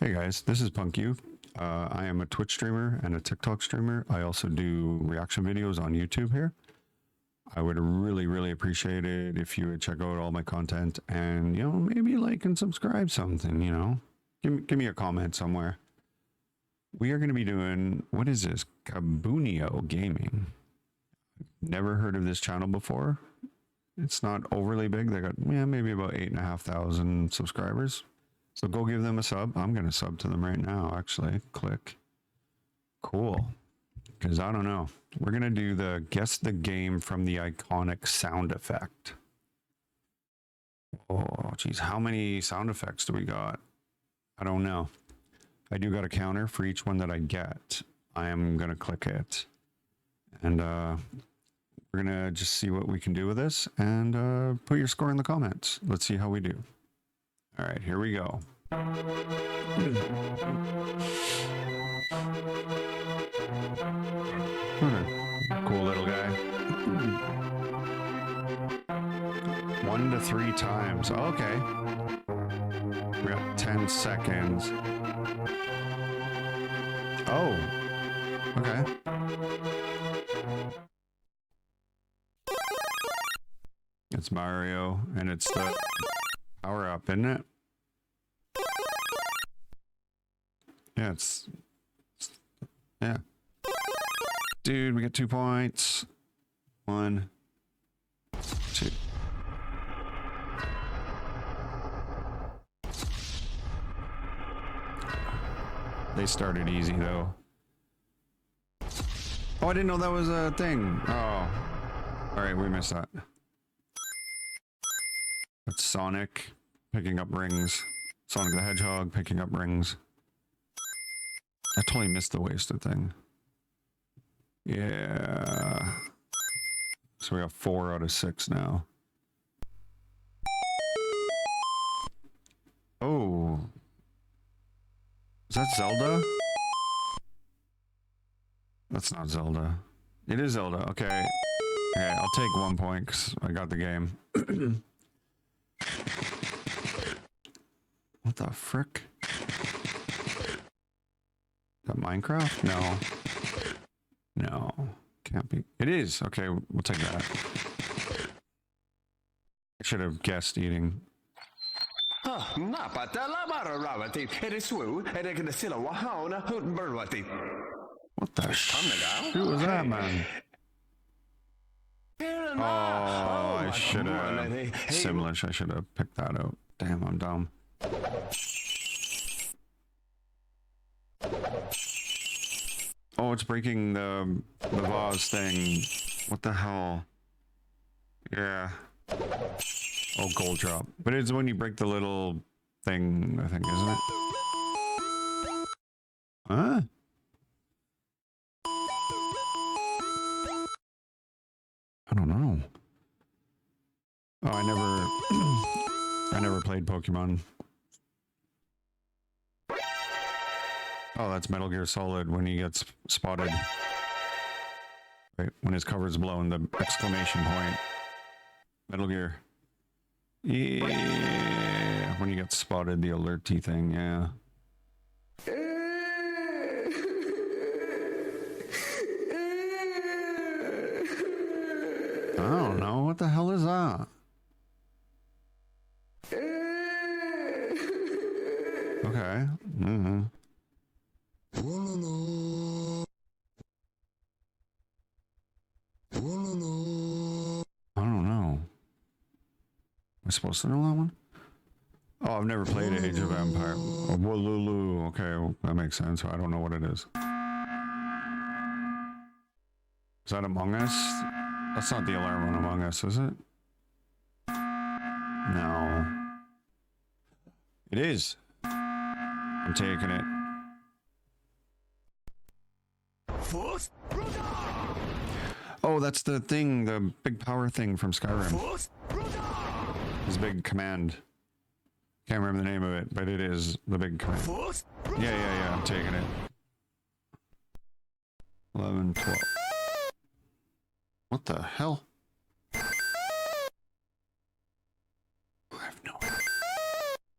Hey guys, this is PunkU. I am a Twitch streamer and a TikTok streamer. I also do reaction videos on YouTube here. I would really appreciate it if you would check out all my content and, maybe like and subscribe something. Give me a comment somewhere. We are going to be doing, what is this? Kabunio Gaming. Never heard of this channel before. It's not overly big. They got, maybe about 8,500 subscribers. So go give them a sub. I'm going to sub to them right now, actually. Click. Cool. Because I don't know. We're going to do the guess the game from the iconic sound effect. Oh, geez. How many sound effects do we got? I don't know. I do got a counter for each one that I get. I am going to click it. And we're going to just see what we can do with this and put your score in the comments. Let's see how we do. All right, here we go. Cool little guy. 1 to 3 times. Okay. We got 10 seconds. Oh. Okay. It's Mario, and it's the power up, isn't it? Yeah, yeah. Dude, we get 2 points. 1, 2. They started easy though. Oh, I didn't know that was a thing. Oh. Alright, we missed that. That's Sonic picking up rings. Sonic the Hedgehog picking up rings. I totally missed the wasted thing. Yeah. So we have 4 out of 6 now. Oh. Is that Zelda? That's not Zelda. It is Zelda. Okay. Okay, I'll take 1 point because I got the game. What the frick? That Minecraft? No. No. Can't be. It is. Okay, we'll take that. I should have guessed eating. What the shoot was that, man? Oh, I should have. Simlish, I should have picked that out. Damn, I'm dumb. Oh, it's breaking the vase thing. What the hell? Yeah. Oh, gold drop. But it's when you break the little thing, I think, isn't it? Huh? I don't know. Oh, I never played Pokemon. Oh, that's Metal Gear Solid when he gets spotted. Right, when his cover's blown, the exclamation point. Metal Gear. Yeah, when he gets spotted, the alerty thing, yeah. I don't know, what the hell is that? Okay, mm-hmm. I don't know. Am I supposed to know that one? Oh, I've never played Age of Empire. Oh, Wolulu. Okay, that makes sense. I don't know what it is. Is that Among Us? That's not the alarm on Among Us, is it? No. It is. I'm taking it. Oh, that's the thing, the big power thing from Skyrim. His big command. Can't remember the name of it, but it is the big command. Yeah, I'm taking it. 11, 12. What the hell? I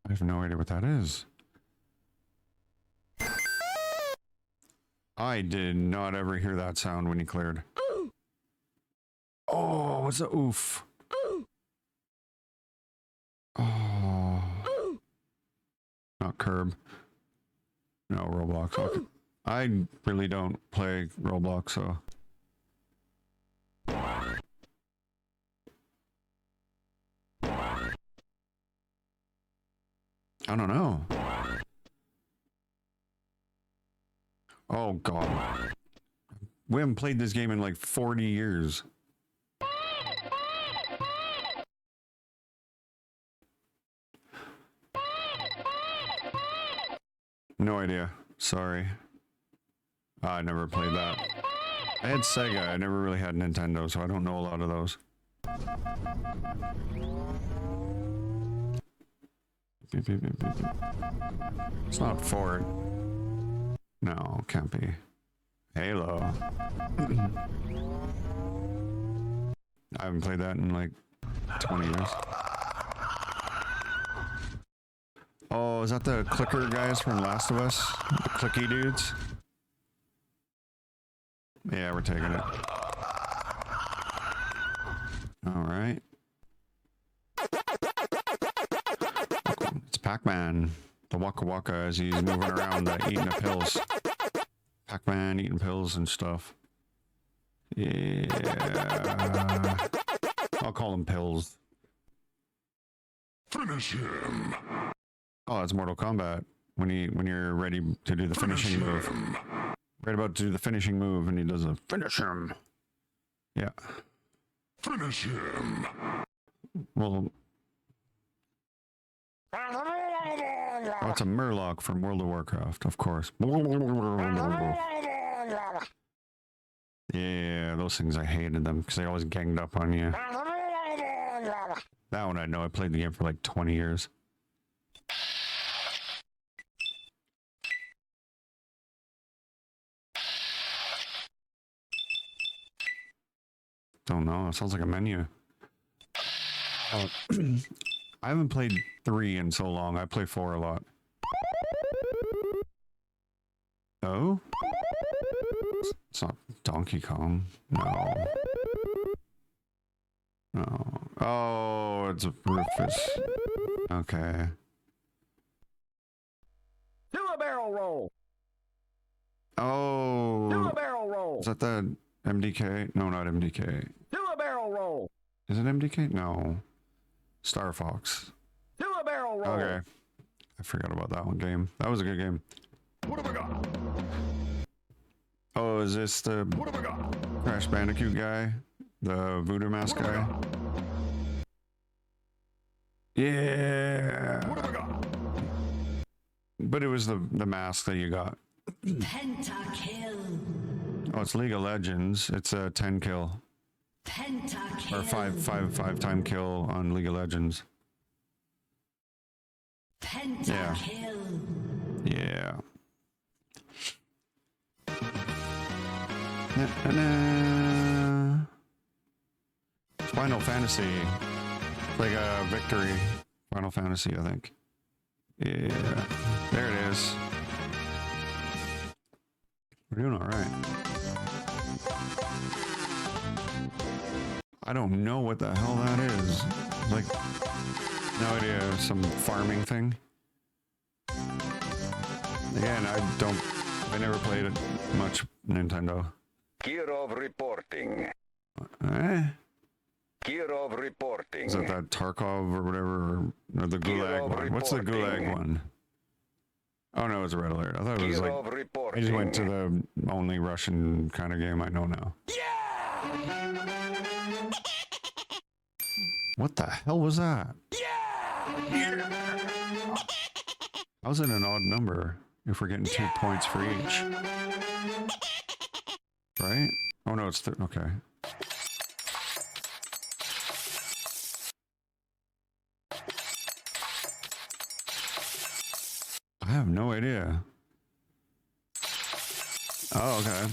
have no idea what that is. I did not ever hear that sound when he cleared. Oh, what's the oof? Oh. Not Curb. No, Roblox. Okay. I really don't play Roblox, so. I don't know. Oh, God. We haven't played this game in like 40 years. No idea. Sorry. I never played that. I had Sega. I never really had Nintendo, so I don't know a lot of those. It's not Fort. No, can't be. Halo. I haven't played that in like 20 years. Oh, is that the clicker guys from Last of Us? The clicky dudes? Yeah, we're taking it. Alright. It's Pac-Man. The Waka Waka as he's moving around eating the pills. Pac-Man eating pills and stuff. Yeah. I'll call them pills. Finish him. Oh, it's Mortal Kombat. When you're ready to do the finishing move. Right about to do the finishing move and he does a finish him. Yeah. Finish him. Well, oh, it's a Murloc from World of Warcraft, of course. Yeah, those things, I hated them because they always ganged up on you. That one I know. I played the game for like 20 years. Don't know. It sounds like a menu. Oh, I haven't played 3 in so long. I play 4 a lot. Oh? It's not Donkey Kong. No. No. Oh, it's a Rufus. Okay. Do a barrel roll. Oh. Do a barrel roll. Is that the MDK? No, not MDK. Do a barrel roll. Is it MDK? No. Star Fox. Do a barrel roll. Okay. I forgot about that one game. That was a good game. What have I got? Oh, is this the What have I got? Crash Bandicoot guy? The Voodoo Mask What have I guy? got? Yeah. What have I got? But it was the mask that you got. Pentakill. Oh, it's League of Legends. It's a 10 kill. Pentakill. Or five time kill on League of Legends. Pentakill. Yeah. Na-na-na. Final Fantasy. Like a victory. Final Fantasy, I think. Yeah. There it is. We're doing alright. I don't know what the hell that is. Like, no idea. Some farming thing. Again, I never played it much Nintendo. Kirov reporting. Eh? Kirov reporting. Is that Tarkov or whatever? Or the Gulag Kirov one? What's the Gulag reporting. one? Oh no, it's a Red Alert. I thought it was like... Kirov I reporting. just went to the only Russian kind of game I know now. What the hell was that? How is it an odd number if we're getting 2 points for each? Right? Oh no, it's... okay. I have no idea. Oh, okay.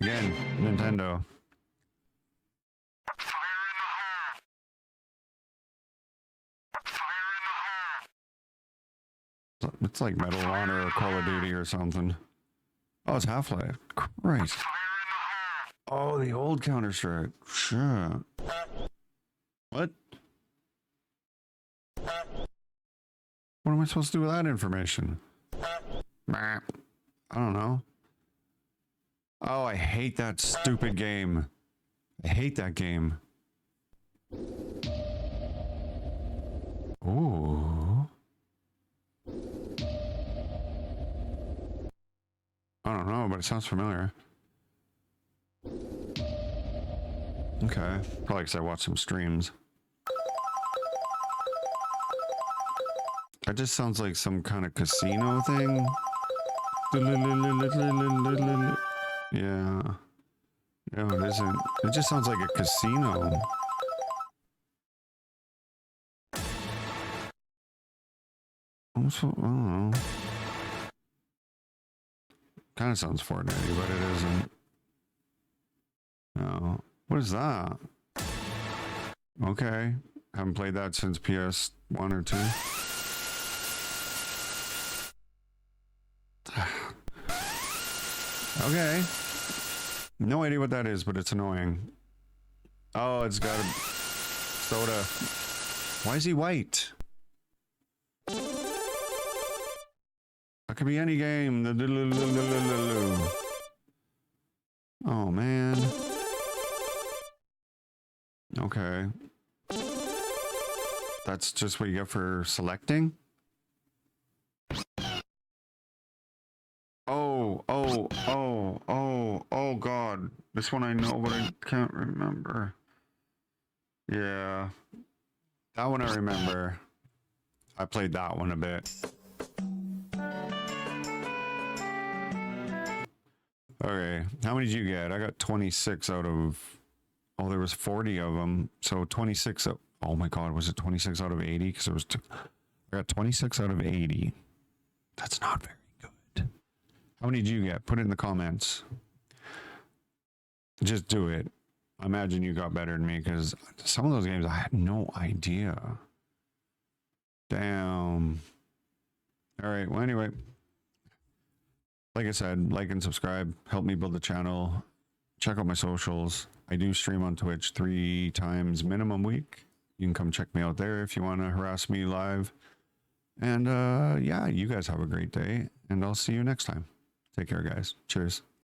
Again, Nintendo. It's like Medal of Honor or Call of Duty or something. Oh, it's Half-Life. Christ. Oh, the old Counter-Strike. Sure. What? What am I supposed to do with that information? I don't know. Oh, I hate that stupid game. I hate that game. Ooh. I don't know, but it sounds familiar. Okay. Probably because I watched some streams. That just sounds like some kind of casino thing. Yeah. No, it isn't. It just sounds like a casino. I don't know. Kind of sounds Fortnite, but it isn't. No. What is that? Okay. Haven't played that since PS1 or 2. Okay. No idea what that is, but it's annoying. Oh, it's got a soda. Why is he white? That could be any game. Oh, man. Okay. That's just what you get for selecting? Oh, God. This one I know, but I can't remember. Yeah. That one I remember. I played that one a bit. Okay. How many did you get? I got 26 out of... Oh, there was 40 of them. So 26... Oh my God, was it 26 out of 80? Because there was... I got 26 out of 80. That's not very good. How many did you get? Put it in the comments. Just do it. I imagine you got better than me because some of those games I had no idea. Damn. All right. Well, anyway, like I said, like and subscribe. Help me build the channel. Check out my socials. I do stream on Twitch 3 times minimum week. You can come check me out there if you want to harass me live. And yeah, you guys have a great day. And I'll see you next time. Take care, guys. Cheers.